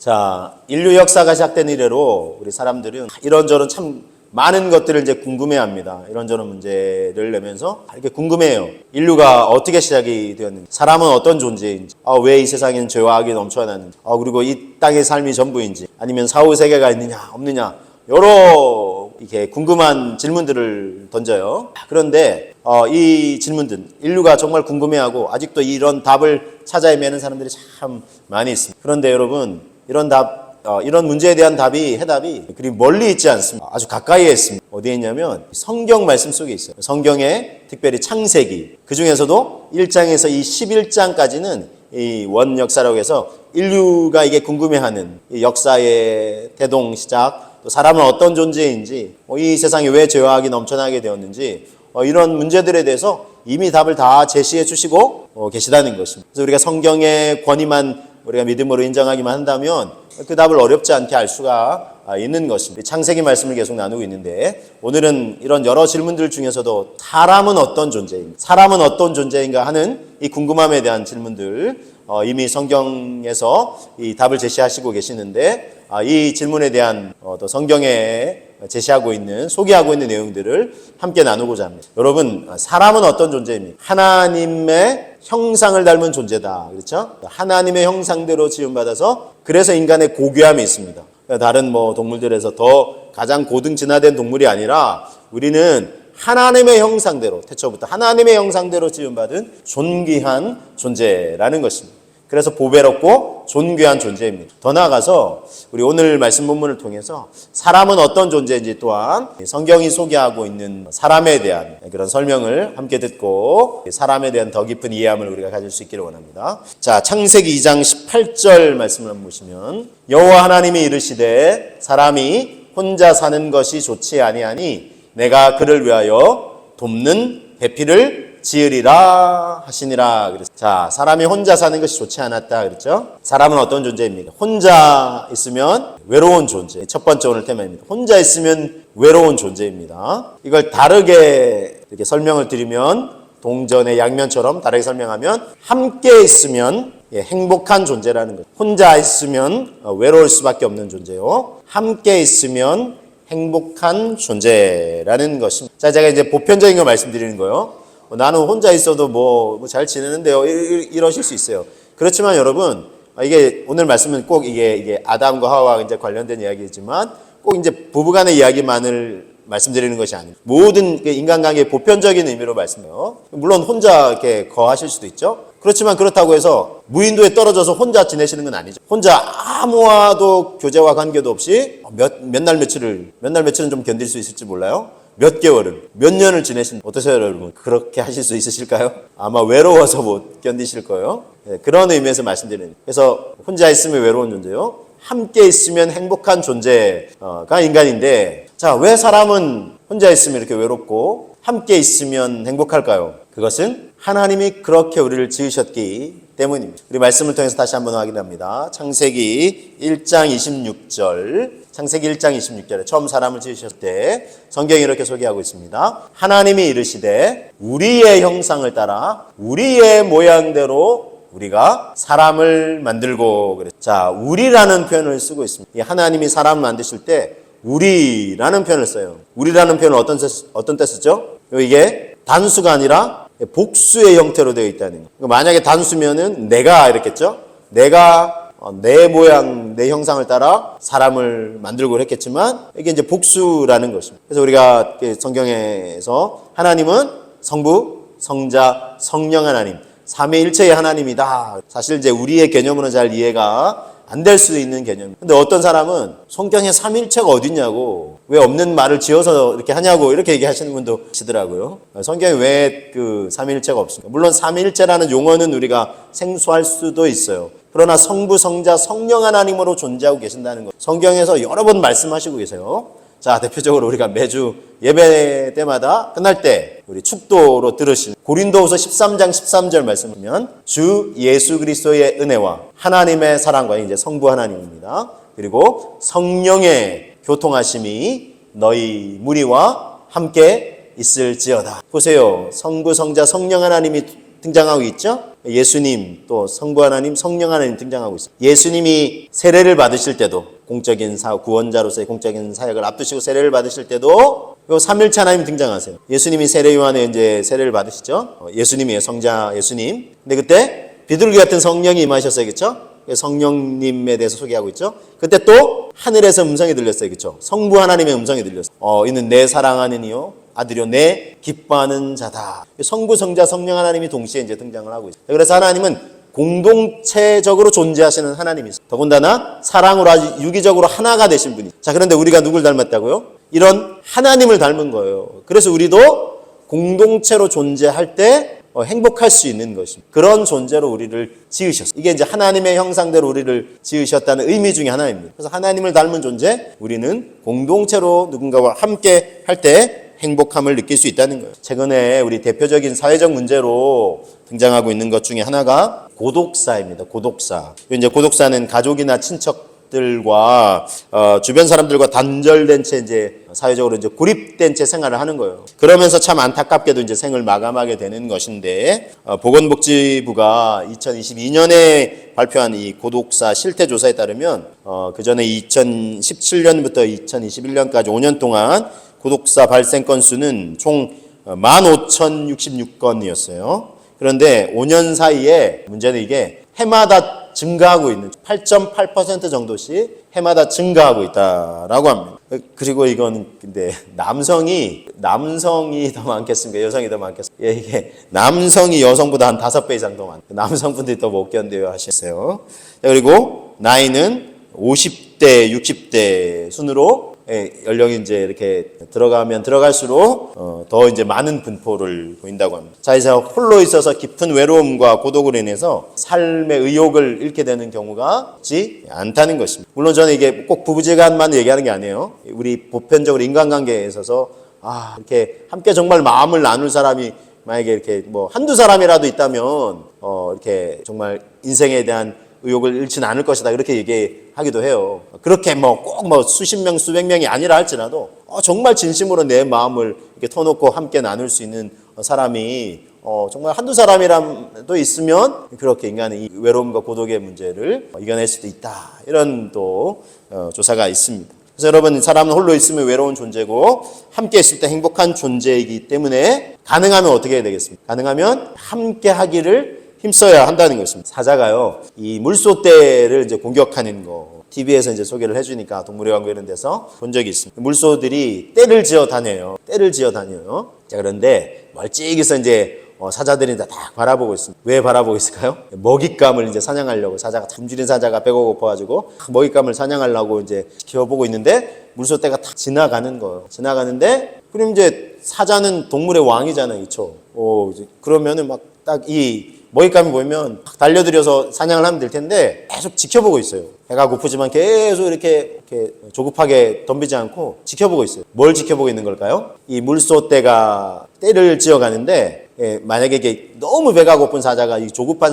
자, 인류 역사가 시작된 이래로 우리 사람들은 이런저런 참 많은 것들을 이제 궁금해합니다. 이런저런 문제를 내면서 이렇게 궁금해요. 인류가 어떻게 시작이 되었는지, 사람은 어떤 존재인지, 왜 이 세상에는 죄와 악이 넘쳐나는지, 그리고 이 땅의 삶이 전부인지, 아니면 사후 세계가 있느냐 없느냐, 여러 이렇게 궁금한 질문들을 던져요. 그런데 이 질문들, 인류가 정말 궁금해하고 아직도 이런 답을 찾아 헤매는 사람들이 참 많이 있습니다. 그런데 여러분, 이런 문제에 대한 해답이 그리 멀리 있지 않습니다. 아주 가까이에 있습니다. 어디에 있냐면 성경 말씀 속에 있어요. 성경에 특별히 창세기, 그 중에서도 1장에서 이 11장까지는 이 원역사라고 해서 인류가 이게 궁금해하는 이 역사의 대동 시작, 또 사람은 어떤 존재인지, 이 세상에 왜 죄와 악이 넘쳐나게 되었는지, 이런 문제들에 대해서 이미 답을 다 제시해 주시고 계시다는 것입니다. 그래서 우리가 성경의 권위만 우리가 믿음으로 인정하기만 한다면 그 답을 어렵지 않게 알 수가 있는 것입니다. 창세기 말씀을 계속 나누고 있는데, 오늘은 이런 여러 질문들 중에서도 사람은 어떤 존재인가 하는 이 궁금함에 대한 질문들, 이미 성경에서 이 답을 제시하시고 계시는데, 이 질문에 대한 또 성경에 소개하고 있는 내용들을 함께 나누고자 합니다. 여러분, 사람은 어떤 존재입니까? 하나님의 형상을 닮은 존재다. 그렇죠? 하나님의 형상대로 지음받아서, 그래서 인간의 고귀함이 있습니다. 다른 동물들에서 더 가장 고등 진화된 동물이 아니라 우리는 하나님의 형상대로, 태초부터 하나님의 형상대로 지음받은 존귀한 존재라는 것입니다. 그래서 보배롭고 존귀한 존재입니다. 더 나아가서 우리 오늘 말씀 본문을 통해서 사람은 어떤 존재인지, 또한 성경이 소개하고 있는 사람에 대한 그런 설명을 함께 듣고 사람에 대한 더 깊은 이해함을 우리가 가질 수 있기를 원합니다. 자, 창세기 2장 18절 말씀을 한번 보시면, 여호와 하나님이 이르시되 사람이 혼자 사는 것이 좋지 아니하니 내가 그를 위하여 돕는 배필을 지으리라 하시니라. 그랬어요. 자, 사람이 혼자 사는 것이 좋지 않았다 그랬죠? 사람은 어떤 존재입니까? 혼자 있으면 외로운 존재. 첫 번째 오늘 테마입니다. 혼자 있으면 외로운 존재입니다. 이걸 다르게 이렇게 설명을 드리면, 동전의 양면처럼 다르게 설명하면, 함께 있으면 행복한 존재라는 거죠. 혼자 있으면 외로울 수밖에 없는 존재요. 함께 있으면 행복한 존재라는 것입니다. 자, 제가 이제 보편적인 거 말씀드리는 거예요. 나는 혼자 있어도 잘 지내는데요, 이러실 수 있어요. 그렇지만 여러분, 이게 오늘 말씀은 꼭 이게 아담과 하와와 이제 관련된 이야기이지만, 꼭 이제 부부간의 이야기만을 말씀드리는 것이 아닙니다. 모든 인간관계의 보편적인 의미로 말씀해요. 물론 혼자 이렇게 거하실 수도 있죠. 그렇지만 그렇다고 해서 무인도에 떨어져서 혼자 지내시는 건 아니죠. 혼자 아무와도 교제와 관계도 없이 몇 날 며칠은 좀 견딜 수 있을지 몰라요. 몇 개월을, 몇 년을 어떠세요, 여러분? 그렇게 하실 수 있으실까요? 아마 외로워서 못 견디실 거예요. 그런 의미에서 말씀드리는. 그래서 혼자 있으면 외로운 존재요. 함께 있으면 행복한 존재가 인간인데, 자, 왜 사람은 혼자 있으면 이렇게 외롭고 함께 있으면 행복할까요? 그것은 하나님이 그렇게 우리를 지으셨기 때문입니다. 우리 말씀을 통해서 다시 한번 확인합니다. 창세기 1장 26절. 창세기 1장 26절에 처음 사람을 지으셨을 때 성경이 이렇게 소개하고 있습니다. 하나님이 이르시되 우리의 형상을 따라 우리의 모양대로 우리가 사람을 만들고 그랬죠. 자, 우리라는 표현을 쓰고 있습니다. 이 하나님이 사람을 만드실 때 우리라는 표현을 써요. 우리라는 표현은 어떤 때 쓰죠? 이게 단수가 아니라 복수의 형태로 되어 있다는 거. 만약에 단수면은 내가 이랬겠죠? 내가 내 모양, 내 형상을 따라 사람을 만들고 그랬겠지만, 이게 이제 복수라는 것입니다. 그래서 우리가 성경에서 하나님은 성부, 성자, 성령 하나님, 삼위일체의 하나님이다. 사실 이제 우리의 개념으로는 잘 이해가 안 될 수 있는 개념. 근데 어떤 사람은 성경에 삼위일체가 어딨냐고, 왜 없는 말을 지어서 이렇게 하냐고, 이렇게 얘기하시는 분도 계시더라고요. 성경에 왜 삼위일체가 없습니까? 물론 삼위일체라는 용어는 우리가 생소할 수도 있어요. 그러나 성부, 성자, 성령 하나님으로 존재하고 계신다는 것, 성경에서 여러 번 말씀하시고 계세요. 자, 대표적으로 우리가 매주 예배 때마다 끝날 때 우리 축도로 들으신 고린도후서 13장 13절 말씀이면, 주 예수 그리스도의 은혜와 하나님의 사랑과, 이제 성부 하나님입니다. 그리고 성령의 교통하심이 너희 무리와 함께 있을지어다. 보세요. 성부, 성자, 성령 하나님이 등장하고 있죠. 예수님, 또 성부 하나님, 성령 하나님 등장하고 있어요. 예수님이 세례를 받으실 때도 공적인 구원자로서의 공적인 사역을 앞두시고 세례를 받으실 때도 요 삼일체 하나님 등장하세요. 예수님이 세례 요한에 이제 세례를 받으시죠. 예수님이에요. 성자 예수님. 근데 그때 비둘기 같은 성령이 임하셨어요. 그렇죠? 성령님에 대해서 소개하고 있죠. 그때 또 하늘에서 음성이 들렸어요. 그렇죠? 성부 하나님의 음성이 들렸어요. 이는 내 사랑하는 이요 아들이요 내 기뻐하는 자다. 성부, 성자, 성령 하나님이 동시에 이제 등장을 하고 있어요. 그래서 하나님은 공동체적으로 존재하시는 하나님이세요. 더군다나 사랑으로 아주 유기적으로 하나가 되신 분이. 자, 그런데 우리가 누굴 닮았다고요? 이런 하나님을 닮은 거예요. 그래서 우리도 공동체로 존재할 때 행복할 수 있는 것입니다. 그런 존재로 우리를 지으셨어요. 이게 이제 하나님의 형상대로 우리를 지으셨다는 의미 중에 하나입니다. 그래서 하나님을 닮은 존재, 우리는 공동체로 누군가와 함께 할 때 행복함을 느낄 수 있다는 거예요. 최근에 우리 대표적인 사회적 문제로 등장하고 있는 것 중에 하나가 고독사입니다. 고독사. 이제 고독사는 가족이나 친척들과 주변 사람들과 단절된 채 이제 사회적으로 이제 고립된 채 생활을 하는 거예요. 그러면서 참 안타깝게도 이제 생을 마감하게 되는 것인데 보건복지부가 2022년에 발표한 이 고독사 실태 조사에 따르면 그 전에 2017년부터 2021년까지 5년 동안 고독사 발생 건수는 총 15,066건이었어요. 그런데 5년 사이에 문제는 이게 해마다 증가하고 있는 8.8% 정도씩 해마다 증가하고 있다라고 합니다. 그리고 이건 근데 남성이 더 많겠습니까? 여성이 더 많겠습니까? 예, 이게 남성이 여성보다 한 5배 이상 더 많아요. 남성분들이 더 못 견뎌요 하셨어요. 그리고 나이는 50대, 60대 순으로 연령이 이제 이렇게 들어가면 들어갈수록 더 이제 많은 분포를 보인다고 합니다. 자, 이제 홀로 있어서 깊은 외로움과 고독으로 인해서 삶의 의욕을 잃게 되는 경우가 없지 않다는 것입니다. 물론 저는 이게 꼭 부부지간만 얘기하는 게 아니에요. 우리 보편적으로 인간관계에 있어서 이렇게 함께 정말 마음을 나눌 사람이 만약에 이렇게 뭐 한두 사람이라도 있다면 이렇게 정말 인생에 대한 의욕을 잃지는 않을 것이다. 이렇게 얘기하기도 해요. 그렇게 꼭 수십 명, 수백 명이 아니라 할지라도 정말 진심으로 내 마음을 이렇게 터놓고 함께 나눌 수 있는 사람이 정말 한두 사람이라도 있으면 그렇게 인간의 이 외로움과 고독의 문제를 이겨낼 수도 있다. 이런 또 조사가 있습니다. 그래서 여러분, 사람은 홀로 있으면 외로운 존재고 함께 있을 때 행복한 존재이기 때문에 가능하면 어떻게 해야 되겠습니까? 가능하면 함께 하기를 힘써야 한다는 것입니다. 사자가요, 이 물소떼를 이제 공격하는 거, TV에서 이제 소개를 해주니까 동물의 왕국 이런 데서 본 적이 있습니다. 물소들이 떼를 지어 다녀요. 자, 그런데 멀찍이서 이제 사자들이 다 바라보고 있습니다. 왜 바라보고 있을까요? 먹잇감을 이제 사냥하려고, 굶주린 사자가 배가 고파가지고 먹잇감을 사냥하려고 이제 지켜보고 있는데 물소떼가 탁 지나가는 거예요. 지나가는데, 그럼 이제 사자는 동물의 왕이잖아요. 그렇죠? 그러면은 막 딱 이 먹잇감이 보이면 달려들여서 사냥을 하면 될 텐데 계속 지켜보고 있어요. 배가 고프지만 계속 이렇게 조급하게 덤비지 않고 지켜보고 있어요. 뭘 지켜보고 있는 걸까요? 이 물소떼가 떼를 지어가는데 만약에 이게 너무 배가 고픈 사자가, 이 조급한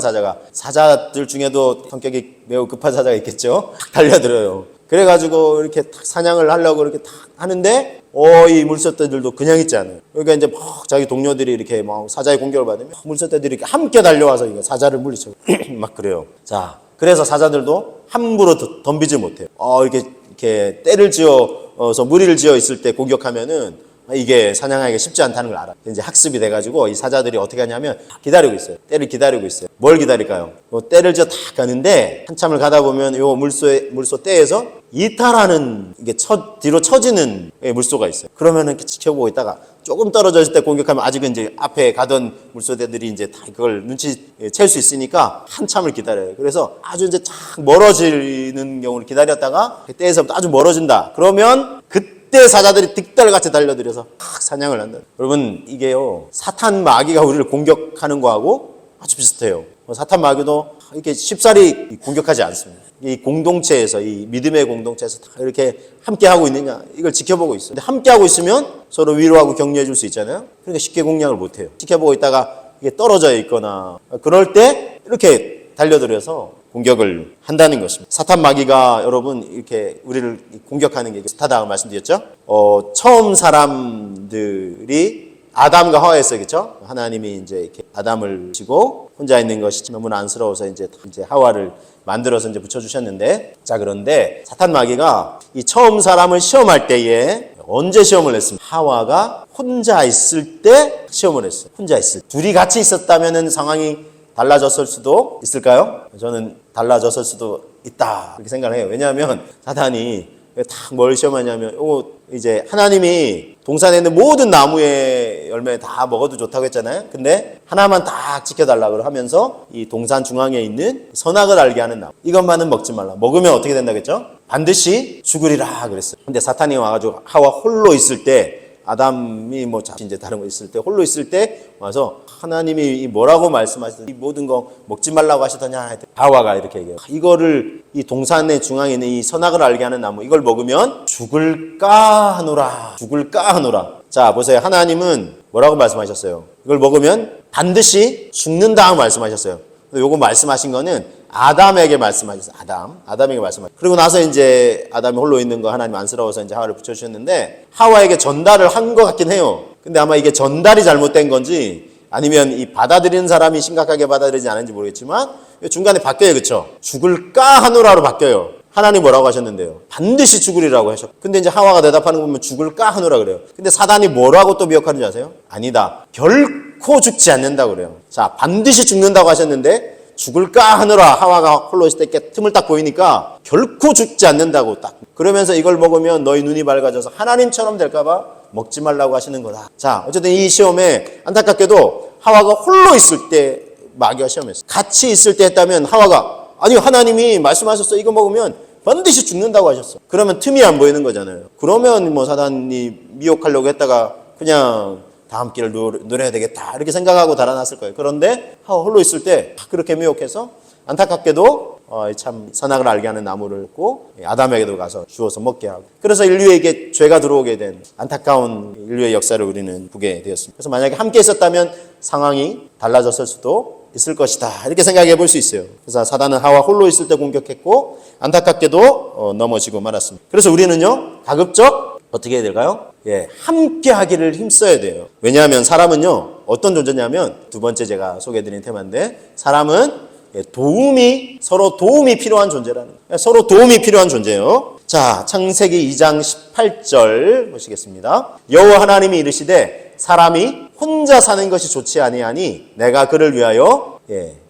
사자들 중에도 성격이 매우 급한 사자가 있겠죠? 달려들어요. 그래가지고 이렇게 탁 사냥을 하려고 이렇게 탁 하는데 이 물소떼들도 그냥 있지 않아요. 그러니까 이제 막 자기 동료들이 이렇게 막 사자의 공격을 받으면 물소떼들이 이렇게 함께 달려와서 이거 사자를 물리쳐 막 그래요. 자, 그래서 사자들도 함부로 덤비지 못해요. 이렇게 떼를 지어서 무리를 지어 있을 때 공격하면은 이게 사냥하기가 쉽지 않다는 걸 알아. 이제 학습이 돼가지고 이 사자들이 어떻게 하냐면 기다리고 있어요. 떼를 기다리고 있어요. 뭘 기다릴까요? 떼를 지어 탁 가는데 한참을 가다 보면 요 물소 떼에서 이탈하는 이게 뒤로 처지는 물소가 있어요. 그러면은 이렇게 지켜보고 있다가 조금 떨어져 있을 때 공격하면 아직은 이제 앞에 가던 물소떼들이 이제 다 그걸 눈치챌 수 있으니까 한참을 기다려요. 그래서 아주 이제 쫙 멀어지는 경우를 기다렸다가 떼에서부터 아주 멀어진다. 그러면 그때 사자들이 득달같이 달려들여서 사냥을 한다. 여러분, 이게요, 사탄 마귀가 우리를 공격하는 거하고 아주 비슷해요. 사탄 마귀도 이렇게 쉽사리 공격하지 않습니다. 이 공동체에서, 이 믿음의 공동체에서 다 이렇게 함께 하고 있느냐, 이걸 지켜보고 있어요. 근데 함께 하고 있으면 서로 위로하고 격려해 줄 수 있잖아요. 그러니까 쉽게 공략을 못 해요. 지켜보고 있다가 이게 떨어져 있거나 그럴 때 이렇게 달려들어서 공격을 한다는 것입니다. 사탄 마귀가 여러분 이렇게 우리를 공격하는 게 비슷하다고 말씀드렸죠. 처음 사람들이 아담과 하와였어요. 그렇죠? 하나님이 이제 이렇게 아담을 지고 혼자 있는 것이 너무나 안쓰러워서 이제 하와를 만들어서 이제 붙여주셨는데, 자, 그런데 사탄 마귀가 이 처음 사람을 시험할 때에 언제 시험을 했습니까? 하와가 혼자 있을 때 시험을 했어요. 혼자 있을 때. 둘이 같이 있었다면 상황이 달라졌을 수도 있을까요? 저는 달라졌을 수도 있다, 그렇게 생각을 해요. 왜냐하면 사탄이 딱 뭘 시험하냐면, 이제 하나님이 동산에 있는 모든 나무의 열매 다 먹어도 좋다고 했잖아요. 근데 하나만 딱 지켜달라고 하면서 이 동산 중앙에 있는 선악을 알게 하는 나무, 이것만은 먹지 말라. 먹으면 어떻게 된다겠죠? 반드시 죽으리라 그랬어요. 근데 사탄이 와가지고 하와 홀로 있을 때, 아담이 뭐 이제 다른 거 있을 때, 홀로 있을 때 와서 하나님이 뭐라고 말씀하시더니 이 모든 거 먹지 말라고 하시더냐. 하와가 이렇게 얘기해요. 이거를 이 동산의 중앙에 있는 이 선악을 알게 하는 나무, 이걸 먹으면 죽을까 하노라. 죽을까 하노라. 자, 보세요. 하나님은 뭐라고 말씀하셨어요? 이걸 먹으면 반드시 죽는다 말씀하셨어요. 요거 말씀하신 거는 아담에게 말씀하셨어요. 아담에게 말씀하셨어요. 그리고 나서 이제 아담이 홀로 있는 거 하나님 안쓰러워서 이제 하와를 붙여주셨는데, 하와에게 전달을 한 것 같긴 해요. 근데 아마 이게 전달이 잘못된 건지 아니면 이 받아들이는 사람이 심각하게 받아들이지 않은지 모르겠지만 중간에 바뀌어요. 그렇죠? 죽을까 하노라로 바뀌어요. 하나님 뭐라고 하셨는데요? 반드시 죽으리라고 하셨고, 근데 이제 하와가 대답하는 거 보면 죽을까 하노라 그래요. 근데 사단이 뭐라고 또 미혹하는지 아세요? 아니다, 결코 죽지 않는다고 그래요. 자, 반드시 죽는다고 하셨는데 죽을까 하느라 하와가 홀로 있을 때 이렇게 틈을 딱 보이니까 결코 죽지 않는다고 딱. 그러면서 이걸 먹으면 너희 눈이 밝아져서 하나님처럼 될까봐 먹지 말라고 하시는 거다. 자, 어쨌든 이 시험에 안타깝게도 하와가 홀로 있을 때 마귀가 시험했어요. 같이 있을 때 했다면 하와가, 아니 하나님이 말씀하셨어, 이거 먹으면 반드시 죽는다고 하셨어. 그러면 틈이 안 보이는 거잖아요. 그러면 뭐 사단이 미혹하려고 했다가 그냥 다음 길을 노려야 되겠다 이렇게 생각하고 달아났을 거예요. 그런데 홀로 있을 때 그렇게 미혹해서 안타깝게도 참 선악을 알게 하는 나무를 얻고 아담에게도 가서 주워서 먹게 하고, 그래서 인류에게 죄가 들어오게 된 안타까운 인류의 역사를 우리는 보게 되었습니다. 그래서 만약에 함께 있었다면 상황이 달라졌을 수도 있을 것이다 이렇게 생각해 볼 수 있어요. 그래서 사단은 하와 홀로 있을 때 공격했고 안타깝게도 넘어지고 말았습니다. 그래서 우리는요 가급적 어떻게 해야 될까요? 함께 하기를 힘써야 돼요. 왜냐하면 사람은요 어떤 존재냐면, 두 번째 제가 소개해드린 테마인데, 사람은 서로 도움이 필요한 존재라는 거예요. 서로 도움이 필요한 존재예요. 자, 창세기 2장 18절 보시겠습니다. 여호와 하나님이 이르시되 사람이 혼자 사는 것이 좋지 아니하니 내가 그를 위하여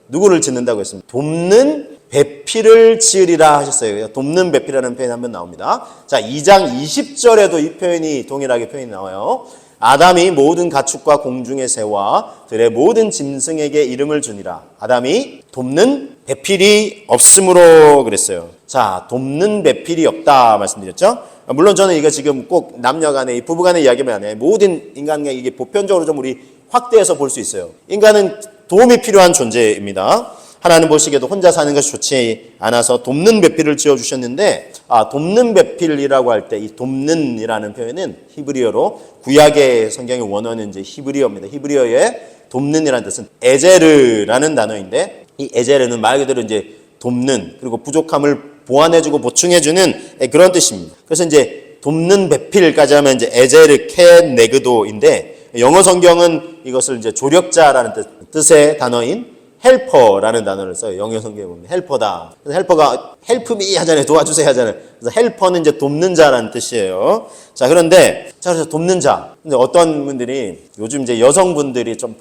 누구를 짓는다고 했습니다. 돕는 배필을 지으리라 하셨어요. 돕는 배필이라는 표현이 한번 나옵니다. 자, 2장 20절에도 이 표현이 동일하게 표현이 나와요. 아담이 모든 가축과 공중의 새와 들의 모든 짐승에게 이름을 주니라. 아담이 돕는 배필이 없으므로 그랬어요. 자, 돕는 배필이 없다 말씀드렸죠. 물론 저는 이거 지금 꼭 남녀 간의 부부 간의 이야기만 아니에요. 모든 인간에게 이게 보편적으로 좀 우리 확대해서 볼 수 있어요. 인간은 도움이 필요한 존재입니다. 하나님 보시기에도 혼자 사는 것이 좋지 않아서 돕는 배필을 지어주셨는데, 돕는 배필이라고 할 때 이 돕는이라는 표현은 히브리어로, 구약의 성경의 원어는 이제 히브리어입니다. 히브리어의 돕는이라는 뜻은 에제르라는 단어인데, 이 에제르는 말 그대로 이제 돕는, 그리고 부족함을 보완해주고 보충해주는 그런 뜻입니다. 그래서 이제 돕는 배필까지 하면 이제 에제르 켄 네그도인데, 영어 성경은 이것을 이제 조력자라는 뜻의 단어인 헬퍼라는 단어를 써요. 영어 성경에 보면 헬퍼다. 그래서 헬퍼가 헬프미 하잖아요. 도와주세요 하잖아요. 그래서 헬퍼는 이제 돕는 자라는 뜻이에요. 자, 그런데 그래서 돕는 자. 근데 어떤 분들이 요즘 이제 여성분들이 좀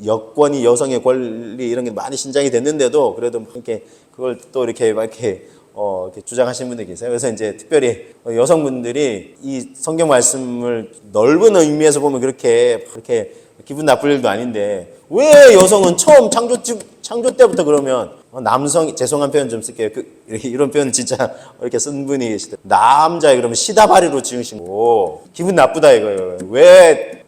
여권이, 여성의 권리 이런 게 많이 신장이 됐는데도 그래도 이렇게 그걸 또 이렇게 막 이렇게 주장하시는 분들이 계세요. 그래서 이제 특별히 여성분들이 이 성경 말씀을 넓은 의미에서 보면 그렇게 기분 나쁠 일도 아닌데, 왜 여성은 처음 창조 때부터 그러면 남성, 죄송한 표현 좀 쓸게요. 이런 표현 진짜 이렇게 쓴 분이 계시대. 남자애 그러면 시다바리로 지으신 거 기분 나쁘다 이거예요. 왜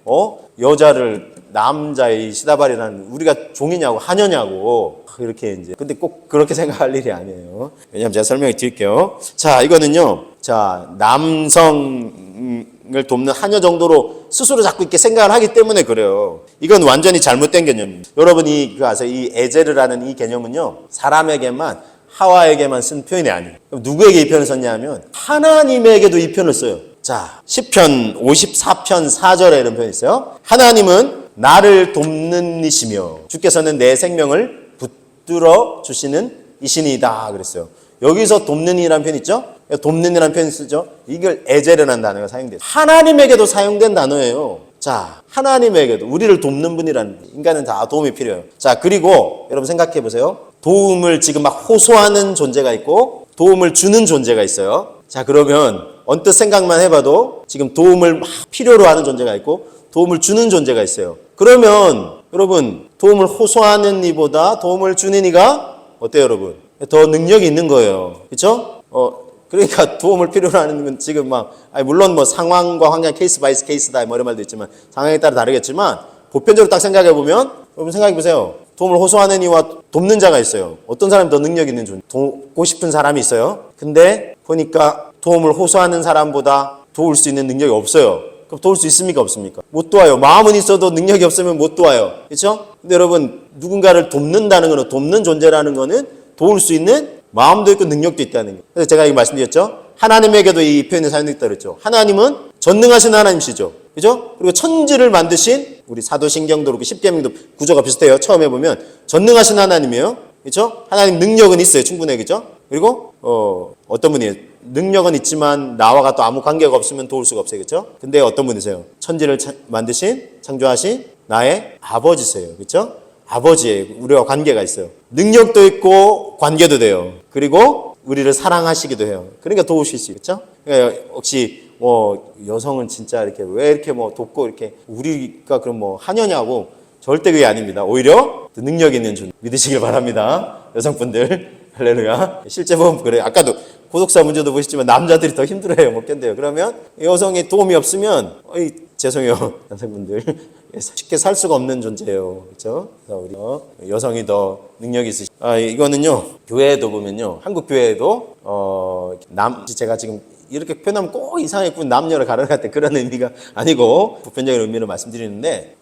여자를 남자의 시다바리라는, 우리가 종이냐고 하녀냐고 이렇게 이제. 근데 꼭 그렇게 생각할 일이 아니에요. 왜냐하면 제가 설명을 드릴게요. 자, 이거는요. 자, 남성을 돕는 하녀 정도로 스스로 자꾸 이렇게 생각을 하기 때문에 그래요. 이건 완전히 잘못된 개념입니다. 여러분이 아세요? 이 에제르라는 이 개념은요, 사람에게만, 하와에게만 쓴 표현이 아니에요. 그럼 누구에게 이 표현을 썼냐 하면 하나님에게도 이 표현을 써요. 자, 시편 54편 4절에 이런 표현이 있어요. 하나님은 나를 돕는 이시며 주께서는 내 생명을 붙들어 주시는 이신이다 그랬어요. 여기서 돕는 이라는 표현 있죠? 돕는 이라는 표현 쓰죠? 이걸 에젤이라는 단어가 사용돼요. 하나님에게도 사용된 단어예요. 자, 하나님에게도 우리를 돕는 분이라는, 인간은 다 도움이 필요해요. 자, 그리고 여러분 생각해 보세요. 도움을 지금 막 호소하는 존재가 있고 도움을 주는 존재가 있어요. 자, 그러면 언뜻 생각만 해봐도 지금 도움을 막 필요로 하는 존재가 있고 도움을 주는 존재가 있어요. 그러면 여러분 도움을 호소하는 이보다 도움을 주는 이가 어때요, 여러분? 더 능력이 있는 거예요. 그렇죠? 그러니까 도움을 필요로 하는 건 지금 막, 물론 뭐 상황과 환경 케이스 바이 케이스다 뭐 이런 말도 있지만 상황에 따라 다르겠지만 보편적으로 딱 생각해 보면 여러분 생각해 보세요. 도움을 호소하는 이와 돕는 자가 있어요. 어떤 사람이 더 능력 있는 존재? 돕고 싶은 사람이 있어요. 근데 보니까 도움을 호소하는 사람보다 도울 수 있는 능력이 없어요. 그럼 도울 수 있습니까? 없습니까? 못 도와요. 마음은 있어도 능력이 없으면 못 도와요. 그렇죠? 근데 여러분 누군가를 돕는다는 거는, 돕는 존재라는 거는 도울 수 있는 마음도 있고 능력도 있다는 거예요. 그래서 제가 이거 말씀드렸죠. 하나님에게도 이 표현이 사용됐다 그랬죠. 하나님은 전능하신 하나님이시죠. 그죠? 그리고 천지를 만드신, 우리 사도신경도 그렇고 십계명도 구조가 비슷해요. 처음에 보면 전능하신 하나님이에요. 그죠? 하나님 능력은 있어요. 충분해. 그죠? 그리고 어떤 분이에요? 능력은 있지만 나와 또 아무 관계가 없으면 도울 수가 없어요. 그죠? 근데 어떤 분이세요? 천지를 만드신, 창조하신 나의 아버지세요. 그죠? 아버지예요. 우리와 관계가 있어요. 능력도 있고 관계도 돼요. 그리고 우리를 사랑하시기도 해요. 그러니까 도우실 수 있겠죠? 그러니까 혹시 여성은 진짜 이렇게 왜 이렇게 돕고 이렇게 우리가 그럼 하냐냐고, 절대 그게 아닙니다. 오히려 능력 있는 분 믿으시길 바랍니다. 여성분들. 할렐루야. 실제 보면 그래요. 아까도 고독사 문제도 보시지만 남자들이 더 힘들어해요. 못 견뎌요. 그러면 여성의 도움이 없으면 죄송해요. 남성분들. 쉽게 살 수가 없는 존재예요. 그렇죠? 우리 여성이 더 능력이 있으시죠. 이거는요. 교회에도 보면요. 한국 교회에도 제가 지금 이렇게 표현하면 꼭 이상했군, 남녀를 가르갈 때 그런 의미가 아니고 보편적인 의미로 말씀드리는데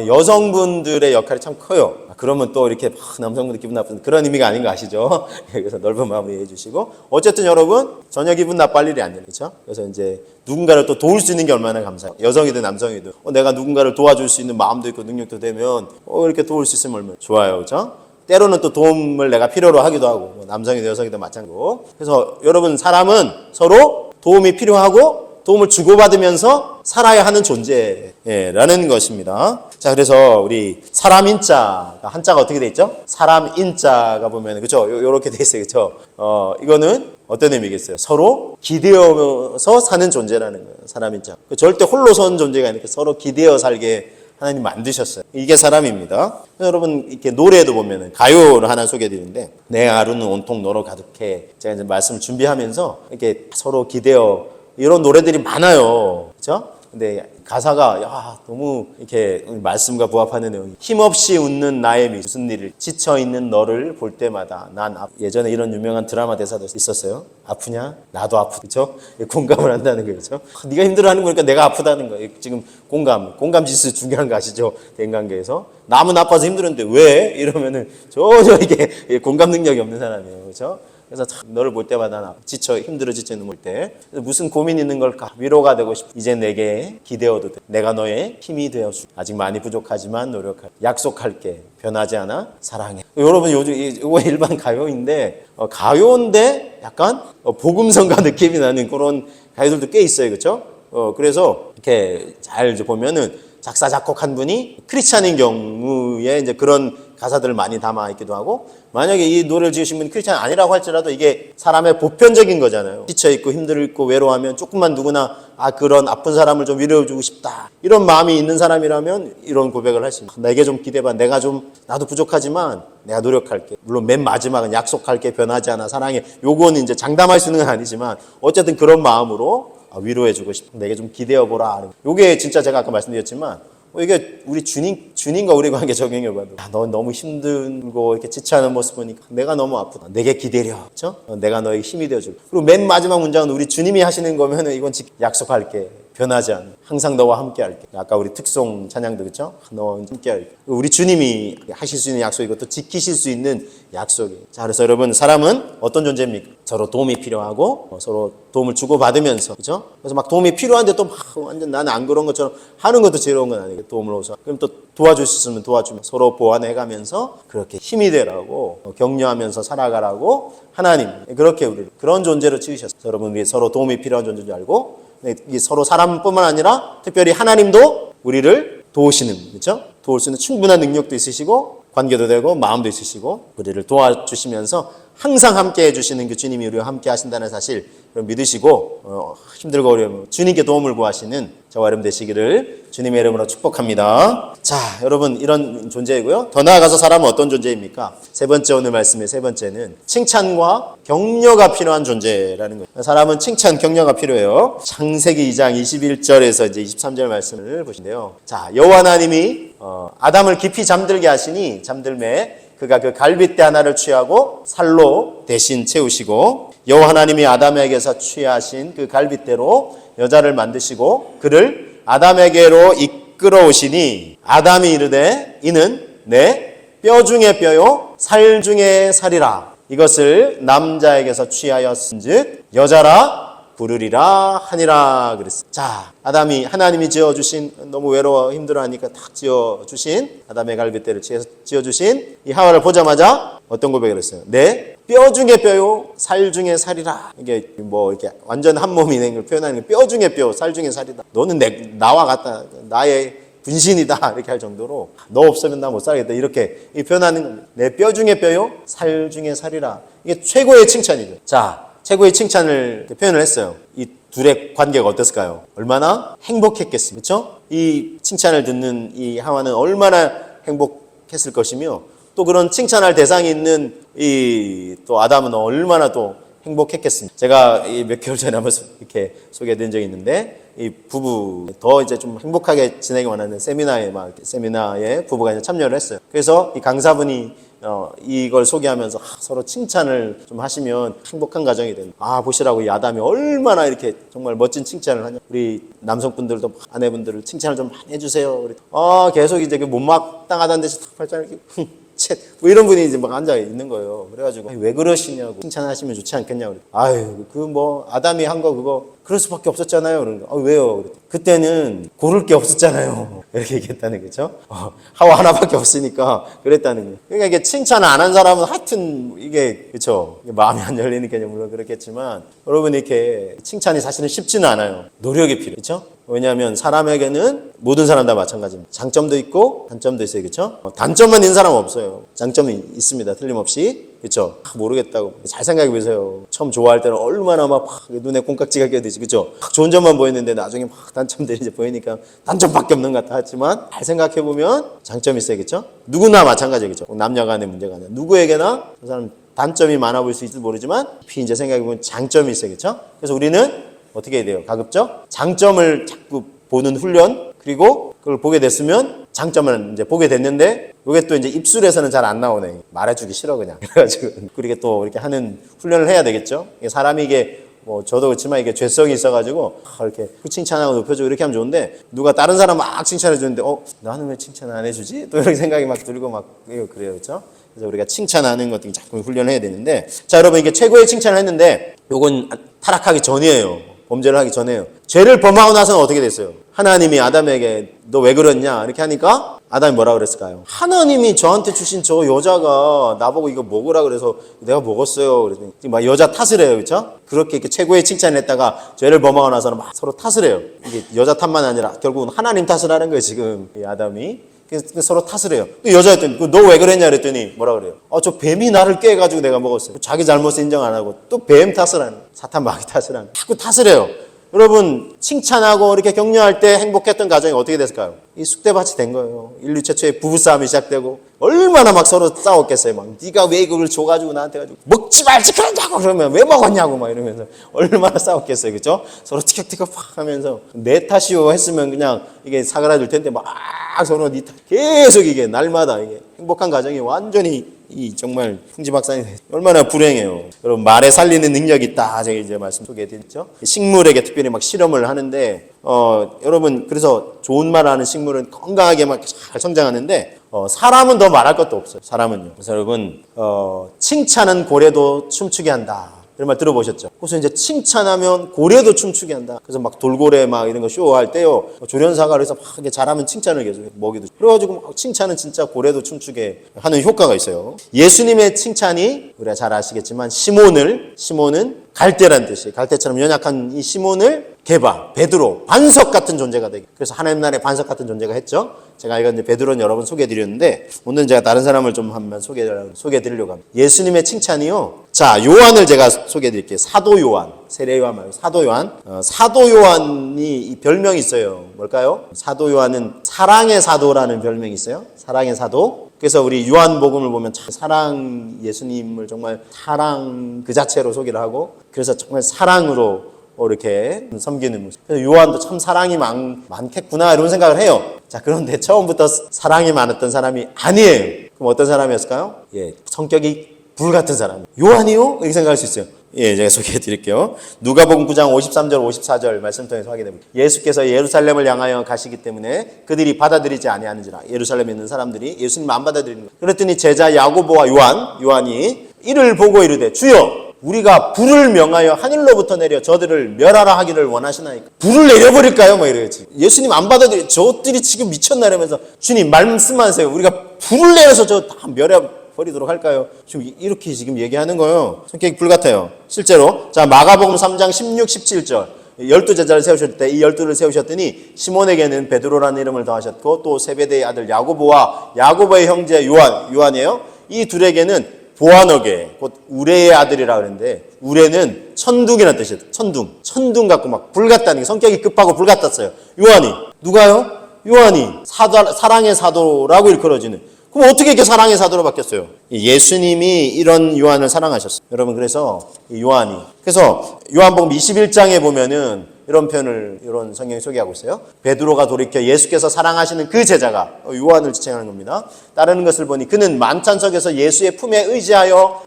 여성분들의 역할이 참 커요. 그러면 또 이렇게 남성분들 기분 나쁜 그런 의미가 아닌 거 아시죠? 그래서 넓은 마음으로 이해해 주시고, 어쨌든 여러분 전혀 기분 나빠할 일이 아니에요. 그렇죠? 그래서 이제 누군가를 또 도울 수 있는 게 얼마나 감사해요. 여성이든 남성이든 내가 누군가를 도와줄 수 있는 마음도 있고 능력도 되면 이렇게 도울 수 있으면 얼마나 좋아요. 그렇죠? 때로는 또 도움을 내가 필요로 하기도 하고, 남성이든 여성이든 마찬가지고. 그래서 여러분 사람은 서로 도움이 필요하고 도움을 주고받으면서 살아야 하는 존재라는 것입니다. 자, 그래서 우리 사람 인자, 한자가 어떻게 돼 있죠? 사람 인자가 보면 그렇죠? 요렇게 돼 있어요. 그렇죠? 이거는 어떤 의미겠어요? 서로 기대어서 사는 존재라는 거예요. 사람 인자. 절대 홀로 선 존재가 아니라 서로 기대어 살게 하나님 만드셨어요. 이게 사람입니다. 여러분 이렇게 노래도 보면은, 가요를 하나 소개해드리는데, 내 하루는 온통 너로 가득해. 제가 이제 말씀을 준비하면서 이렇게 서로 기대어, 이런 노래들이 많아요. 그렇죠? 근데 가사가 너무 이렇게 말씀과 부합하는 내용이, 힘없이 웃는 나의 무슨 일을, 지쳐있는 너를 볼 때마다 난 예전에 이런 유명한 드라마 대사도 있었어요. 아프냐? 나도 아프다. 그렇죠? 공감을 한다는 거예요. 그렇죠? 네가 힘들어하는 거니까 내가 아프다는 거예요. 지금 공감 지수 중요한 거 아시죠? 대인관계에서 남은 아파서 힘들었는데 왜? 이러면은 전혀 이게 공감 능력이 없는 사람이에요. 그렇죠? 그래서 너를 볼 때마다 나 지쳐 힘들어 지치는 볼 때 무슨 고민 있는 걸까? 위로가 되고 싶어. 이제 내게 기대어도 돼. 내가 너의 힘이 되어줄. 아직 많이 부족하지만 노력할. 약속할게. 변하지 않아. 사랑해. 여러분 요즘 이거 일반 가요인데 가요인데 약간 복음성가 느낌이 나는 그런 가요들도 꽤 있어요. 그렇죠? 그래서 이렇게 잘 보면은 작사 작곡한 분이 크리스찬인 경우에 이제 그런 가사들을 많이 담아 있기도 하고, 만약에 이 노래를 지으신 분이 크리스찬 아니라고 할지라도 이게 사람의 보편적인 거잖아요. 지쳐있고 힘들고 외로워하면 조금만 누구나 그런 아픈 사람을 좀 위로해주고 싶다, 이런 마음이 있는 사람이라면 이런 고백을 할 수 있습니다. 내게 좀 기대봐. 나도 부족하지만 내가 노력할게. 물론 맨 마지막은 약속할게. 변하지 않아. 사랑해. 요거는 이제 장담할 수 있는 건 아니지만 어쨌든 그런 마음으로 위로해주고 싶어. 내게 좀 기대어보라. 요게 진짜 제가 아까 말씀드렸지만 이게 우리 주님과 우리 관계 적용해봐도, 넌 너무 힘들고 이렇게 지쳐하는 모습 보니까 내가 너무 아프다. 내게 기대려. 그렇죠? 내가 너에게 힘이 되어줄. 그리고 맨 마지막 문장은 우리 주님이 하시는 거면은 이건 약속할게. 변하지 않아. 항상 너와 함께 할게. 아까 우리 특송 찬양도 그렇죠? 너와 함께 할게. 우리 주님이 하실 수 있는 약속, 이것도 지키실 수 있는 약속이. 자, 그래서 여러분, 사람은 어떤 존재입니까? 서로 도움이 필요하고 서로 도움을 주고받으면서, 그죠? 그래서 막 도움이 필요한데 또 막 완전 나는 안 그런 것처럼 하는 것도 지혜로운 건 아니고 도움을 오서. 그럼 또 도와줄 수 있으면 도와주면 서로 보완해가면서 그렇게 힘이 되라고 격려하면서 살아가라고 하나님 그렇게 우리를 그런 존재로 지으셨어요. 여러분, 우리 서로 도움이 필요한 존재인 줄 알고 서로 사람뿐만 아니라 특별히 하나님도 우리를 도우시는, 그렇죠? 도울 수 있는 충분한 능력도 있으시고 관계도 되고 마음도 있으시고 우리를 도와주시면서 항상 함께 해주시는 그 주님이 우리와 함께 하신다는 사실 믿으시고 힘들고 어려우면 주님께 도움을 구하시는 저와 여러분 되시기를 주님의 이름으로 축복합니다. 자, 여러분, 이런 존재이고요. 더 나아가서 사람은 어떤 존재입니까? 세 번째, 오늘 말씀의 세 번째는 칭찬과 격려가 필요한 존재라는 거예요. 사람은 칭찬, 격려가 필요해요. 창세기 2장 21절에서 이제 23절 말씀을 보신대요. 자, 여호와 하나님이 아담을 깊이 잠들게 하시니 잠들매 그가 그 갈빗대 하나를 취하고 살로 대신 채우시고 여호와 하나님이 아담에게서 취하신 그 갈빗대로 여자를 만드시고 그를 아담에게로 이끌어오시니 아담이 이르되 이는 내 뼈 중에 뼈요 살 중에 살이라 이것을 남자에게서 취하였은즉 여자라 부르리라 하니라 그랬어요. 자, 아담이 하나님이 지어주신 너무 외로워 힘들어하니까 딱 지어주신 아담의 갈빗대를 지어주신 이 하와를 보자마자 어떤 고백을 했어요? 내 뼈 중에 뼈요 살 중에 살이라. 이게 뭐 이렇게 완전 한 몸이 된 걸 표현하는 게 뼈 중에 뼈 살 중에 살이다. 너는 나와 같다. 나의 분신이다. 이렇게 할 정도로 너 없으면 나 못 살겠다. 이렇게 표현하는 겁니다. 내 뼈 중에 뼈요 살 중에 살이라. 이게 최고의 칭찬이죠. 자, 최고의 칭찬을 표현을 했어요. 이 둘의 관계가 어땠을까요? 얼마나 행복했겠습니까? 그렇죠? 이 칭찬을 듣는 이 하와는 얼마나 행복했을 것이며 또 그런 칭찬할 대상이 있는 이 또 아담은 얼마나 또 행복했겠습니까? 제가 몇 개월 전에 한번 이렇게 소개해드린 적이 있는데 이 부부 더 이제 좀 행복하게 지내기 원하는 세미나에 부부가 이제 참여를 했어요. 그래서 이 강사분이 이걸 소개하면서 서로 칭찬을 좀 하시면 행복한 가정이 된다. 보시라고 이 아담이 얼마나 이렇게 정말 멋진 칭찬을 하냐. 우리 남성분들도 아내분들을 칭찬을 좀 많이 해주세요. 계속 이제 못마땅하다는 듯이 팔짱을 이렇게 뭐 이런 분이 이제 막 앉아 있는 거예요. 그래가지고 왜 그러시냐고 칭찬하시면 좋지 않겠냐고. 아담이 한 거 그거 그럴 수밖에 없었잖아요. 그러니까 왜요? 그때는 고를 게 없었잖아요. 이렇게 얘기했다는 거죠. 하와 하나밖에 없으니까 그랬다는 거예요. 그러니까 이게 칭찬을 안 한 사람은 하여튼 이게 그렇죠. 마음이 안 열리니까 물론 그렇겠지만 여러분 이렇게 칭찬이 사실은 쉽지는 않아요. 노력이 필요해요. 그렇죠? 왜냐하면 사람에게는 모든 사람 다 마찬가지입니다. 장점도 있고 단점도 있어요. 그렇죠? 단점만 있는 사람은 없어요. 장점이 있습니다. 틀림없이. 그렇죠? 모르겠다고. 잘 생각해 보세요. 처음 좋아할 때는 얼마나 막 눈에 콩깍지가 껴드지. 그렇죠? 좋은 점만 보였는데 나중에 막 단점들이 이제 보이니까 단점밖에 없는 것 같아. 하지만 잘 생각해 보면 장점이 있어요. 그렇죠? 누구나 마찬가지예요. 그렇죠? 남녀 간의 문제가 아니라 누구에게나 그 사람 단점이 많아 보일 수 있을지 모르지만 이제 생각해 보면 장점이 있어요. 그렇죠? 그래서 우리는 어떻게 해야 돼요? 가급적 장점을 자꾸 보는 훈련, 그리고 그걸 보게 됐으면 장점을 이제 보게 됐는데 이게 또 이제 입술에서는 잘 안 나오네. 말해주기 싫어 그냥. 그래가지고 그렇게 또 이렇게 하는 훈련을 해야 되겠죠. 사람이 이게 저도 그렇지만 이게 죄성이 있어가지고 이렇게 칭찬하고 높여주고 이렇게 하면 좋은데 누가 다른 사람 막 칭찬해 주는데 나는 왜 칭찬 안 해주지? 또 이런 생각이 막 들고 막 그래요, 그렇죠? 그래서 우리가 칭찬하는 것도 자꾸 훈련해야 되는데 자, 여러분 이게 최고의 칭찬을 했는데 요건 타락하기 전이에요. 범죄를 하기 전에요. 죄를 범하고 나서는 어떻게 됐어요? 하나님이 아담에게 너 왜 그랬냐 이렇게 하니까 아담이 뭐라 그랬을까요? 하나님이 저한테 주신 저 여자가 나보고 이거 먹으라 그래서 내가 먹었어요. 그랬더니 막 여자 탓을 해요. 그렇죠? 그렇게 이렇게 최고의 칭찬을 했다가 죄를 범하고 나서는 막 서로 탓을 해요. 이게 여자 탓만 아니라 결국은 하나님 탓을 하는 거예요. 지금 이 아담이. 그래서 서로 탓을 해요. 또 여자였더니 너 왜 그랬냐 그랬더니 뭐라 그래요? 저 뱀이 나를 깨가지고 내가 먹었어요. 자기 잘못을 인정 안 하고 또 뱀 탓을 하는, 사탄 마귀 탓을 하는, 자꾸 탓을 해요. 여러분 칭찬하고 이렇게 격려할 때 행복했던 가정이 어떻게 됐을까요? 이 쑥대밭이 된 거예요. 인류 최초의 부부싸움이 시작되고 얼마나 막 서로 싸웠겠어요. 막 네가 왜 이걸 줘가지고 나한테 가지고 먹지 말지 그러냐고 그러면 왜 먹었냐고 막 이러면서 얼마나 싸웠겠어요. 그렇죠? 서로 티격태격 팍 하면서 내 탓이요 했으면 그냥 이게 사그라들 텐데 막 서로 네 탓 계속 이게 날마다 이게 행복한 가정이 완전히 이 정말 풍지 박사님 얼마나 불행해요. 여러분 말에 살리는 능력이 있다. 제가 이제 말씀 소개해드렸죠. 식물에게 특별히 막 실험을 하는데 여러분 그래서 좋은 말하는 식물은 건강하게 막 잘 성장하는데 사람은 더 말할 것도 없어요. 사람은요. 그래서 여러분 칭찬은 고래도 춤추게 한다. 이런 말 들어보셨죠? 그래서 이제 칭찬하면 고래도 춤추게 한다. 그래서 막 돌고래 막 이런 거 쇼할 때요. 조련사가 그래서 막 이렇게 잘하면 칭찬을 계속 먹이도. 그래가지고 막 칭찬은 진짜 고래도 춤추게 하는 효과가 있어요. 예수님의 칭찬이 우리가 잘 아시겠지만 시몬은 갈대란 뜻이에요. 갈대처럼 연약한 이 시몬을 게바, 베드로, 반석 같은 존재가 되게. 그래서 하나님 나라의 반석 같은 존재가 했죠. 제가 이건 이제 베드로는 여러 번 소개해드렸는데 오늘은 제가 다른 사람을 좀 한번 소개해드리려고 합니다. 예수님의 칭찬이요. 자, 요한을 제가 소개해드릴게요. 사도 요한, 세례 요한 말고 사도 요한. 사도 요한이 이 별명이 있어요. 뭘까요? 사도 요한은 사랑의 사도라는 별명이 있어요. 사랑의 사도. 그래서 우리 요한복음을 보면 참 사랑 예수님을 정말 사랑 그 자체로 소개를 하고 그래서 정말 사랑으로 이렇게 섬기는 모습. 그래서 요한도 참 사랑이 많겠구나 이런 생각을 해요. 자, 그런데 처음부터 사랑이 많았던 사람이 아니에요. 그럼 어떤 사람이었을까요? 예, 성격이 불같은 사람. 요한이요? 이렇게 생각할 수 있어요. 예, 제가 소개해 드릴게요. 누가복음 9장 53절 54절 말씀 통해서 확인해 볼게요. 예수께서 예루살렘을 향하여 가시기 때문에 그들이 받아들이지 아니하는지라. 예루살렘에 있는 사람들이 예수님 안 받아들이는 거예요. 그랬더니 제자 야고보와 요한이 이를 보고 이르되 주여 우리가 불을 명하여 하늘로부터 내려 저들을 멸하라 하기를 원하시나이까. 불을 내려버릴까요? 뭐 이러겠지. 예수님 안 받아들여. 저들이 지금 미쳤나 이러면서 주님 말씀하세요. 우리가 불을 내려서 저 다 멸해버리도록 할까요? 지금 이렇게 지금 얘기하는 거예요. 성격이 불같아요. 실제로. 자, 마가복음 3장 16, 17절. 12제자를 세우셨을 때 이 12를 세우셨더니 시몬에게는 베드로라는 이름을 더하셨고 또 세베대의 아들 야고보와 야고보의 형제 요한이에요. 이 둘에게는 보아너게 곧 우레의 아들이라 그러는데 우레는 천둥이라는 뜻이에요. 천둥 같고 막 불같다는 게 성격이 급하고 불같았어요. 요한이 누가요? 요한이 사랑의 사도라고 일컬어지는. 그럼 어떻게 이렇게 사랑의 사도로 바뀌었어요? 예수님이 이런 요한을 사랑하셨어요. 여러분 그래서 이 요한이 그래서 요한복음 21장에 보면은 이런 성경이 소개하고 있어요. 베드로가 돌이켜 예수께서 사랑하시는 그 제자가 요한을 지칭하는 겁니다. 따르는 것을 보니 그는 만찬석에서 예수의 품에 의지하여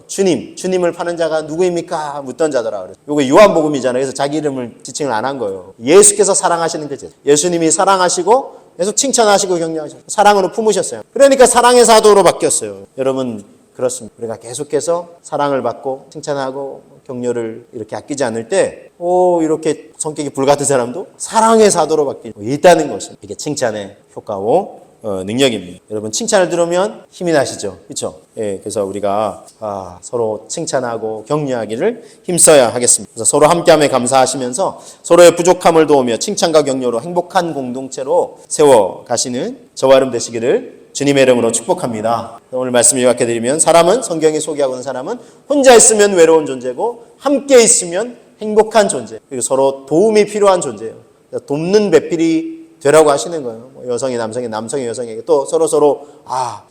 주님을 파는 자가 누구입니까? 묻던 자더라. 요거 요한복음이잖아요. 그래서 자기 이름을 지칭을 안 한 거예요. 예수께서 사랑하시는 그 제자. 예수님이 사랑하시고 계속 칭찬하시고 격려하시고 사랑으로 품으셨어요. 그러니까 사랑의 사도로 바뀌었어요. 여러분 그렇습니다. 우리가 계속해서 사랑을 받고 칭찬하고 격려를 이렇게 아끼지 않을 때 이렇게 성격이 불같은 사람도 사랑의 사도로 바뀌고 있다는 것입니다. 이게 칭찬의 효과고 능력입니다. 여러분 칭찬을 들으면 힘이 나시죠? 그렇죠? 예, 그래서 우리가 서로 칭찬하고 격려하기를 힘써야 하겠습니다. 그래서 서로 함께함에 감사하시면서 서로의 부족함을 도우며 칭찬과 격려로 행복한 공동체로 세워가시는 저와 여러분 되시기를 주님의 이름으로 축복합니다. 오늘 말씀을 요약해 드리면 사람은 성경이 소개하고 있는 사람은 혼자 있으면 외로운 존재고 함께 있으면 행복한 존재. 그리고 서로 도움이 필요한 존재예요. 돕는 배필이 되라고 하시는 거예요. 여성이 남성이 남성이 여성에게 또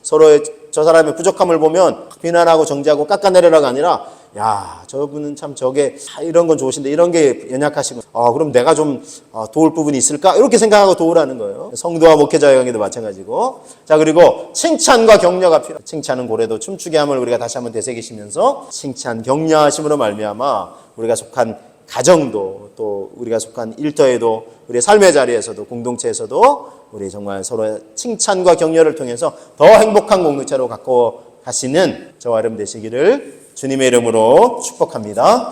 서로의 저 사람의 부족함을 보면 비난하고 정죄하고 깎아내려라가 아니라 야 저분은 참 저게 이런 건 좋으신데 이런 게 연약하시고 그럼 내가 좀 도울 부분이 있을까? 이렇게 생각하고 도우라는 거예요. 성도와 목회자의 관계도 마찬가지고. 자, 그리고 칭찬과 격려가 필요해요. 칭찬은 고래도 춤추게 함을 우리가 다시 한번 되새기시면서 칭찬 격려하심으로 말미암아 우리가 속한 가정도 또 우리가 속한 일터에도 우리의 삶의 자리에서도 공동체에서도 우리 정말 서로의 칭찬과 격려를 통해서 더 행복한 공동체로 갖고 가시는 저와 여러분 되시기를 주님의 이름으로 축복합니다.